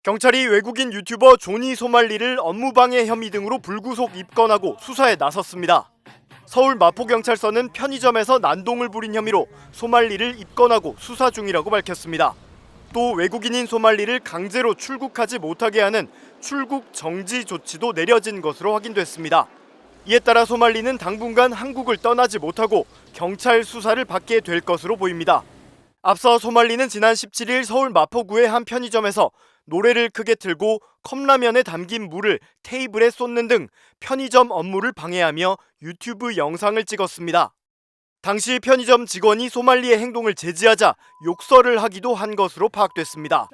경찰이 외국인 유튜버 조니 소말리를 업무방해 혐의 등으로 불구속 입건하고 수사에 나섰습니다. 서울 마포경찰서는 편의점에서 난동을 부린 혐의로 소말리를 입건하고 수사 중이라고 밝혔습니다. 또 외국인인 소말리를 강제로 출국하지 못하게 하는 출국 정지 조치도 내려진 것으로 확인됐습니다. 이에 따라 소말리는 당분간 한국을 떠나지 못하고 경찰 수사를 받게 될 것으로 보입니다. 앞서 소말리는 지난 17일 서울 마포구의 한 편의점에서 노래를 크게 틀고 컵라면에 담긴 물을 테이블에 쏟는 등 편의점 업무를 방해하며 유튜브 영상을 찍었습니다. 당시 편의점 직원이 소말리의 행동을 제지하자 욕설을 하기도 한 것으로 파악됐습니다.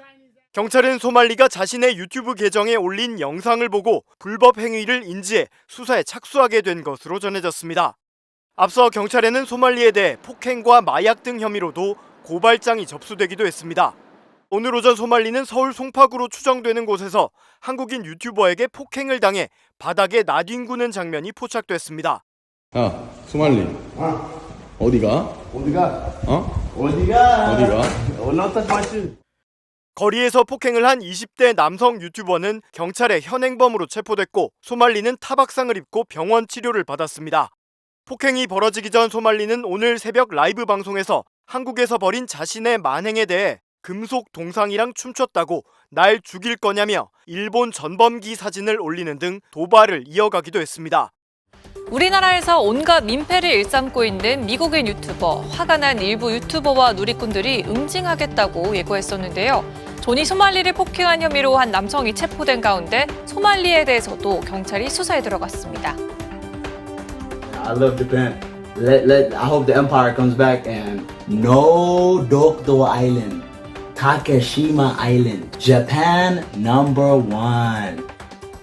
경찰은 소말리가 자신의 유튜브 계정에 올린 영상을 보고 불법 행위를 인지해 수사에 착수하게 된 것으로 전해졌습니다. 앞서 경찰에는 소말리에 대해 폭행과 마약 등 혐의로도 고발장이 접수되기도 했습니다. 오늘 오전 소말리는 서울 송파구로 추정되는 곳에서 한국인 유튜버에게 폭행을 당해 바닥에 나뒹구는 장면이 포착됐습니다. 야, 소말리. 어디가? 어디가? 어디가? 올라왔다 마시. 거리에서 폭행을 한 20대 남성 유튜버는 경찰의 현행범으로 체포됐고 소말리는 타박상을 입고 병원 치료를 받았습니다. 폭행이 벌어지기 전 소말리는 오늘 새벽 라이브 방송에서 한국에서 벌인 자신의 만행에 대해 금속 동상이랑 춤췄다고 날 죽일 거냐며 일본 전범기 사진을 올리는 등 도발을 이어가기도 했습니다. 우리나라에서 온갖 민폐를 일삼고 있는 미국인 유튜버, 화가 난 일부 유튜버와 누리꾼들이 응징하겠다고 예고했었는데요. 조니 소말리를 폭행한 혐의로 한 남성이 체포된 가운데 소말리에 대해서도 경찰이 수사에 들어갔습니다. I love Japan. I hope the empire comes back and no Dokdo Island, Takeshima Island, Japan #1.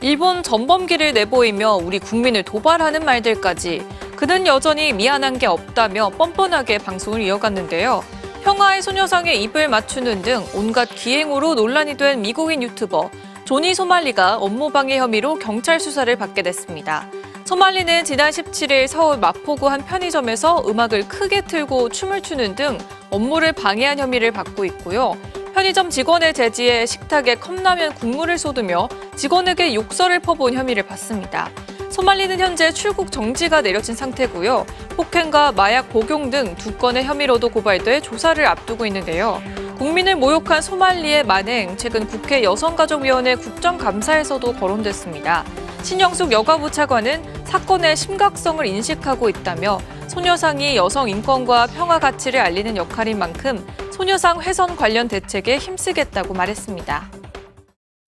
일본 전범기를 내보이며 우리 국민을 도발하는 말들까지 그는 여전히 미안한 게 없다며 뻔뻔하게 방송을 이어갔는데요. 평화의 소녀상에 입을 맞추는 등 온갖 기행으로 논란이 된 미국인 유튜버 조니 소말리가 업무방해 혐의로 경찰 수사를 받게 됐습니다. 소말리는 지난 17일 서울 마포구 한 편의점에서 음악을 크게 틀고 춤을 추는 등 업무를 방해한 혐의를 받고 있고요. 편의점 직원을 제지해 식탁에 컵라면 국물을 쏟으며 직원에게 욕설을 퍼부은 혐의를 받습니다. 소말리는 현재 출국 정지가 내려진 상태고요. 폭행과 마약 복용 등 2건의 혐의로도 고발돼 조사를 앞두고 있는데요. 국민을 모욕한 소말리의 만행, 최근 국회 여성가족위원회 국정감사에서도 거론됐습니다. 신영숙 여가부 차관은 사건의 심각성을 인식하고 있다며 소녀상이 여성 인권과 평화 가치를 알리는 역할인 만큼 소녀상 훼손 관련 대책에 힘쓰겠다고 말했습니다.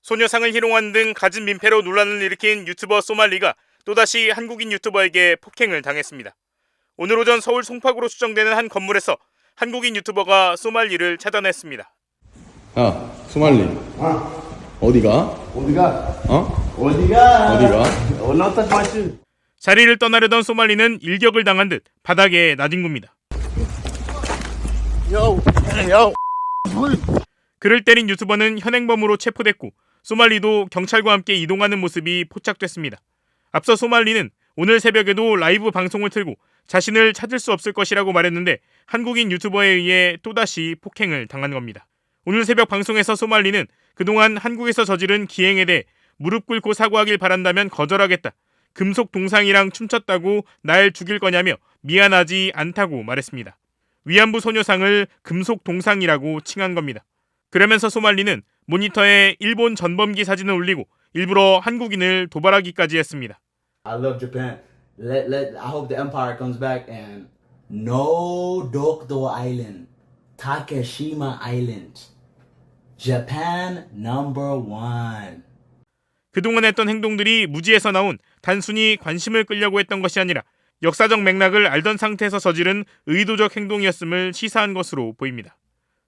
소녀상을 희롱한 등 갖은 민폐로 논란을 일으킨 유튜버 소말리가 또다시 한국인 유튜버에게 폭행을 당했습니다. 오늘 오전 서울 송파구로 추정되는 한 건물에서 한국인 유튜버가 소말리를 차단했습니다. 야, 소말리. 어디가? 어디가? 올라왔다 마시. 자리를 떠나려던 소말리는 일격을 당한 듯 바닥에 나뒹굽니다. 그를 때린 유튜버는 현행범으로 체포됐고 소말리도 경찰과 함께 이동하는 모습이 포착됐습니다. 앞서 소말리는 오늘 새벽에도 라이브 방송을 틀고 자신을 찾을 수 없을 것이라고 말했는데 한국인 유튜버에 의해 또다시 폭행을 당한 겁니다. 오늘 새벽 방송에서 소말리는 그동안 한국에서 저지른 기행에 대해 무릎 꿇고 사과하길 바란다면 거절하겠다. 금속 동상이랑 춤췄다고 날 죽일 거냐며 미안하지 않다고 말했습니다. 위안부 소녀상을 금속 동상이라고 칭한 겁니다. 그러면서 소말리는 모니터에 일본 전범기 사진을 올리고 일부러 한국인을 도발하기까지 했습니다. I love Japan. I hope the empire comes back and no Dokdo Island, Takeshima Island, Japan #1. 그동안 했던 행동들이 무지에서 나온 단순히 관심을 끌려고 했던 것이 아니라 역사적 맥락을 알던 상태에서 저지른 의도적 행동이었음을 시사한 것으로 보입니다.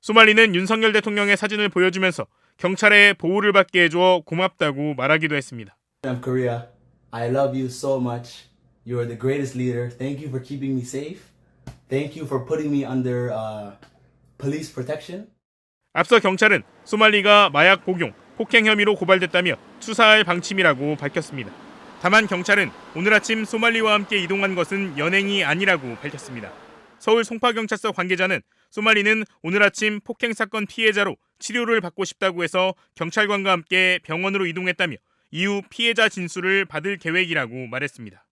소말리는 윤석열 대통령의 사진을 보여주면서 경찰의 보호를 받게 해줘 고맙다고 말하기도 했습니다. I'm Korea. I love you so much. You are the greatest leader. Thank you for keeping me safe. Thank you for putting me under police protection. 앞서 경찰은 소말리가 마약 복용, 폭행 혐의로 고발됐다며 수사할 방침이라고 밝혔습니다. 다만 경찰은 오늘 아침 소말리와 함께 이동한 것은 연행이 아니라고 밝혔습니다. 서울 송파경찰서 관계자는 소말리는 오늘 아침 폭행 사건 피해자로 치료를 받고 싶다고 해서 경찰관과 함께 병원으로 이동했다며 이후 피해자 진술을 받을 계획이라고 말했습니다.